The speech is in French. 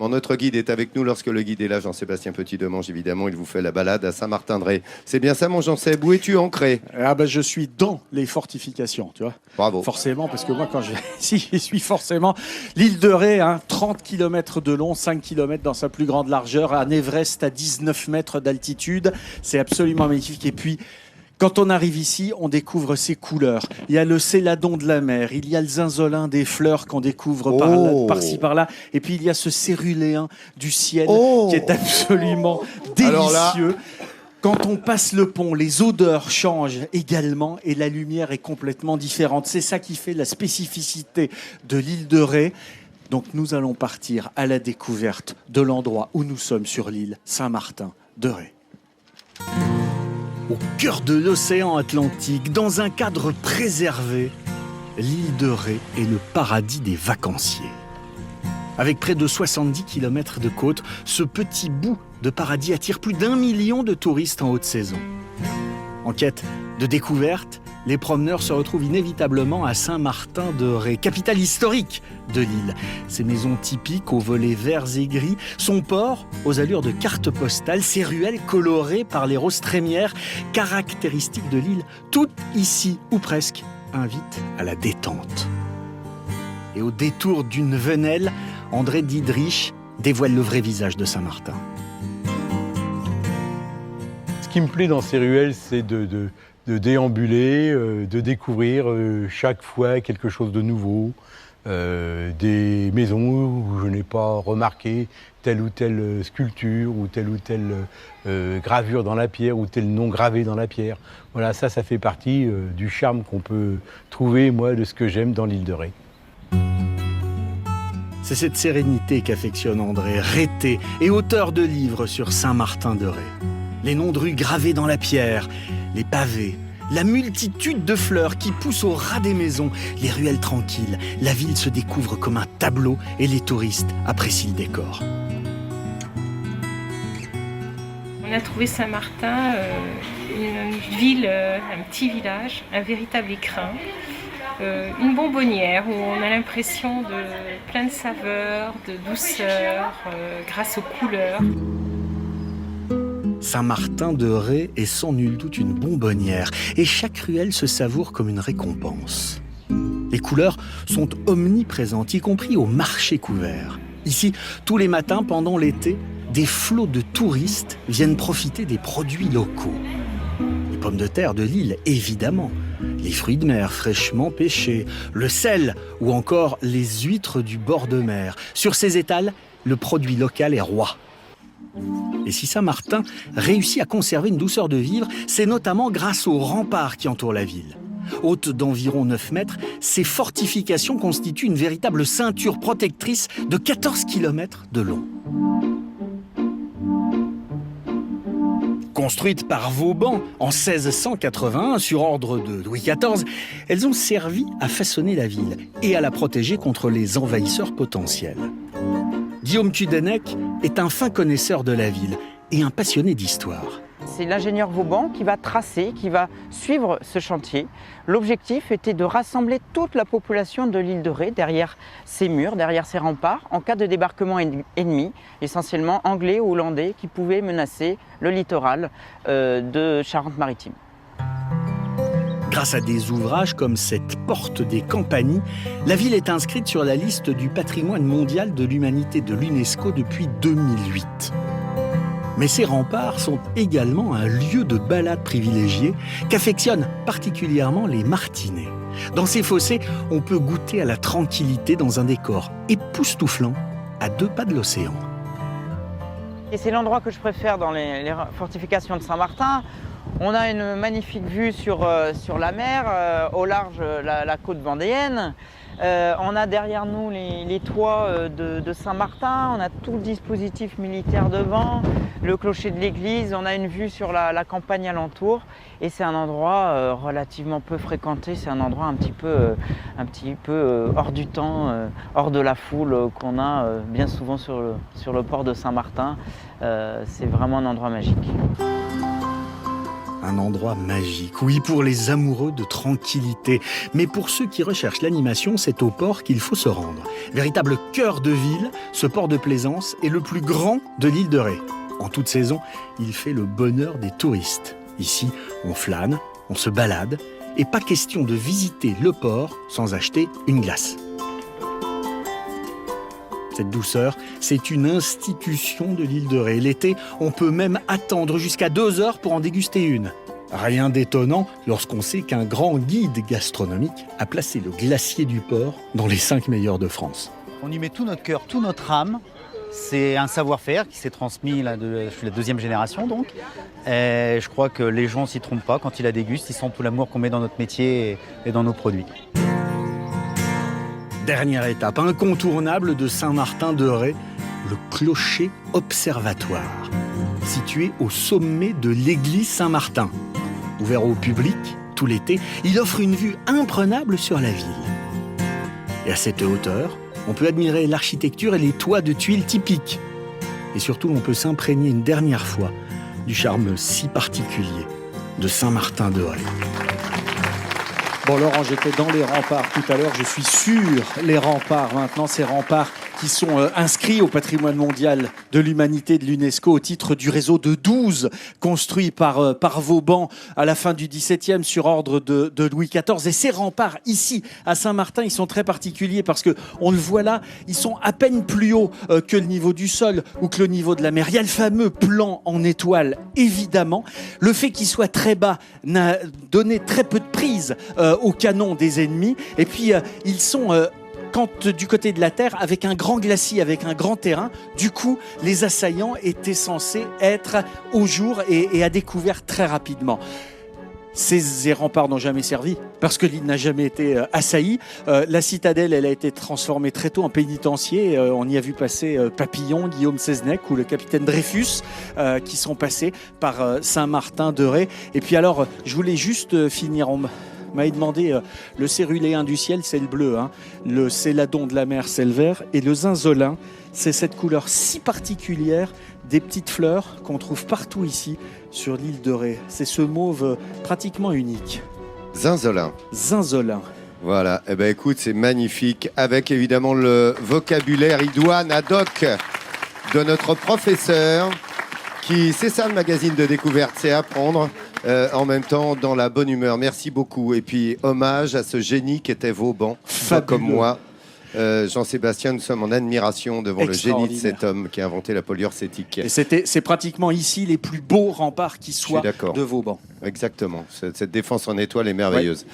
Notre guide est avec nous. Lorsque le guide est là, Jean-Sébastien Petit-Demange, évidemment, il vous fait la balade à Saint-Martin-de-Ré. C'est bien ça, mon Jean-Seb? Où es-tu ancré? Je suis dans les fortifications, tu vois. Bravo. Forcément, parce que moi, si j'y suis forcément, l'île de Ré, 30 km de long, 5 km dans sa plus grande largeur, un Everest à 19 mètres d'altitude. C'est absolument magnifique. Et puis, quand on arrive ici, on découvre ses couleurs. Il y a le céladon de la mer, il y a le zinzolin des fleurs qu'on découvre par-ci, par-là. Et puis, il y a ce céruléen du ciel qui est absolument délicieux. Quand on passe le pont, les odeurs changent également et la lumière est complètement différente. C'est ça qui fait la spécificité de l'île de Ré. Donc, nous allons partir à la découverte de l'endroit où nous sommes sur l'île Saint-Martin-de-Ré. Au cœur de l'océan Atlantique, dans un cadre préservé, l'île de Ré est le paradis des vacanciers. Avec près de 70 km de côte, ce petit bout de paradis attire plus d'1 million de touristes en haute saison. En quête de découverte, les promeneurs se retrouvent inévitablement à Saint-Martin-de-Ré, capitale historique de l'île. Ses maisons typiques aux volets verts et gris, son port aux allures de carte postale, ses ruelles colorées par les roses trémières, caractéristiques de l'île, tout ici, ou presque, invite à la détente. Et au détour d'une venelle, André Diedrich dévoile le vrai visage de Saint-Martin. Ce qui me plaît dans ces ruelles, c'est de déambuler, de découvrir chaque fois quelque chose de nouveau, des maisons où je n'ai pas remarqué telle ou telle sculpture ou telle gravure dans la pierre ou tel nom gravé dans la pierre. Voilà, ça fait partie du charme qu'on peut trouver, moi, de ce que j'aime dans l'île de Ré. C'est cette sérénité qu'affectionne André, rété et auteur de livres sur Saint-Martin-de-Ré. Les noms de rues gravés dans la pierre, les pavés, la multitude de fleurs qui poussent au ras des maisons, les ruelles tranquilles. La ville se découvre comme un tableau et les touristes apprécient le décor. On a trouvé Saint-Martin, une ville, un petit village, un véritable écrin. Une bonbonnière où on a l'impression de plein de saveurs, de douceur, grâce aux couleurs. Saint-Martin-de-Ré est sans nul doute une bonbonnière et chaque ruelle se savoure comme une récompense. Les couleurs sont omniprésentes, y compris au marché couvert. Ici, tous les matins pendant l'été, des flots de touristes viennent profiter des produits locaux. Les pommes de terre de l'île, évidemment. Les fruits de mer fraîchement pêchés, le sel ou encore les huîtres du bord de mer. Sur ces étals, le produit local est roi. Et si Saint-Martin réussit à conserver une douceur de vivre, c'est notamment grâce aux remparts qui entourent la ville. Hautes d'environ 9 mètres, ces fortifications constituent une véritable ceinture protectrice de 14 km de long. Construites par Vauban en 1681 sur ordre de Louis XIV, elles ont servi à façonner la ville et à la protéger contre les envahisseurs potentiels. Guillaume Tudenec est un fin connaisseur de la ville et un passionné d'histoire. C'est l'ingénieur Vauban qui va tracer, qui va suivre ce chantier. L'objectif était de rassembler toute la population de l'île de Ré derrière ces murs, derrière ces remparts, en cas de débarquement ennemi, essentiellement anglais ou hollandais, qui pouvaient menacer le littoral de Charente-Maritime. Grâce à des ouvrages comme cette porte des Campagnies, la ville est inscrite sur la liste du patrimoine mondial de l'humanité de l'UNESCO depuis 2008. Mais ces remparts sont également un lieu de balade privilégié qu'affectionnent particulièrement les Martinais. Dans ces fossés, on peut goûter à la tranquillité dans un décor époustouflant à 2 pas de l'océan. Et c'est l'endroit que je préfère dans les fortifications de Saint-Martin. On a une magnifique vue sur la mer, au large la côte vendéenne. On a derrière nous les toits de Saint-Martin, on a tout le dispositif militaire devant, le clocher de l'église, on a une vue sur la campagne alentour et c'est un endroit relativement peu fréquenté, c'est un endroit un petit peu hors du temps, hors de la foule qu'on a bien souvent sur le port de Saint-Martin. C'est vraiment un endroit magique. Un endroit magique, oui, pour les amoureux de tranquillité. Mais pour ceux qui recherchent l'animation, c'est au port qu'il faut se rendre. Véritable cœur de ville, ce port de plaisance est le plus grand de l'île de Ré. En toute saison, il fait le bonheur des touristes. Ici, on flâne, on se balade, et pas question de visiter le port sans acheter une glace. Cette douceur, c'est une institution de l'île de Ré. L'été, on peut même attendre jusqu'à 2 heures pour en déguster une. Rien d'étonnant lorsqu'on sait qu'un grand guide gastronomique a placé le glacier du port dans les 5 meilleurs de France. On y met tout notre cœur, toute notre âme. C'est un savoir-faire qui s'est transmis, je suis la 2e génération donc. Et je crois que les gens ne s'y trompent pas. Quand ils la dégustent, ils sentent tout l'amour qu'on met dans notre métier et dans nos produits. Dernière étape incontournable de Saint-Martin-de-Ré, le clocher observatoire, situé au sommet de l'église Saint-Martin. Ouvert au public tout l'été, il offre une vue imprenable sur la ville. Et à cette hauteur, on peut admirer l'architecture et les toits de tuiles typiques. Et surtout, on peut s'imprégner une dernière fois du charme si particulier de Saint-Martin-de-Ré. Bon, Laurent, j'étais dans les remparts tout à l'heure. Je suis sur les remparts maintenant, ces remparts qui sont inscrits au patrimoine mondial de l'humanité de l'UNESCO au titre du réseau de 12 construits par Vauban à la fin du XVIIe sur ordre de Louis XIV. Et ces remparts ici à Saint-Martin, ils sont très particuliers parce que on le voit là, ils sont à peine plus hauts que le niveau du sol ou que le niveau de la mer. Il y a le fameux plan en étoile, évidemment. Le fait qu'il soit très bas n'a donné très peu de prise au canon des ennemis. Et puis ils sont quand du côté de la terre, avec un grand glacis, avec un grand terrain, du coup, les assaillants étaient censés être au jour et à découvert très rapidement. Ces remparts n'ont jamais servi parce que l'île n'a jamais été assaillie. La citadelle, elle a été transformée très tôt en pénitencier. On y a vu passer Papillon, Guillaume Seznec ou le capitaine Dreyfus qui sont passés par Saint-Martin-de-Ré. Et puis alors, je voulais juste finir. On m'avait demandé le céruléen du ciel, c'est le bleu. Le céladon de la mer, c'est le vert. Et le zinzolin, c'est cette couleur si particulière des petites fleurs qu'on trouve partout ici sur l'île de Ré. C'est ce mauve pratiquement unique. Zinzolin. Zinzolin. Voilà, eh ben écoute, c'est magnifique, avec évidemment le vocabulaire idoine ad hoc de notre professeur, qui, c'est ça le magazine de découverte, c'est apprendre en même temps dans la bonne humeur. Merci beaucoup, et puis hommage à ce génie qu'était Vauban, pas comme moi. Jean-Sébastien, nous sommes en admiration devant le génie de cet homme qui a inventé la polyurcétique. Et c'est pratiquement ici les plus beaux remparts qui soient de Vauban. Exactement, cette défense en étoile est merveilleuse.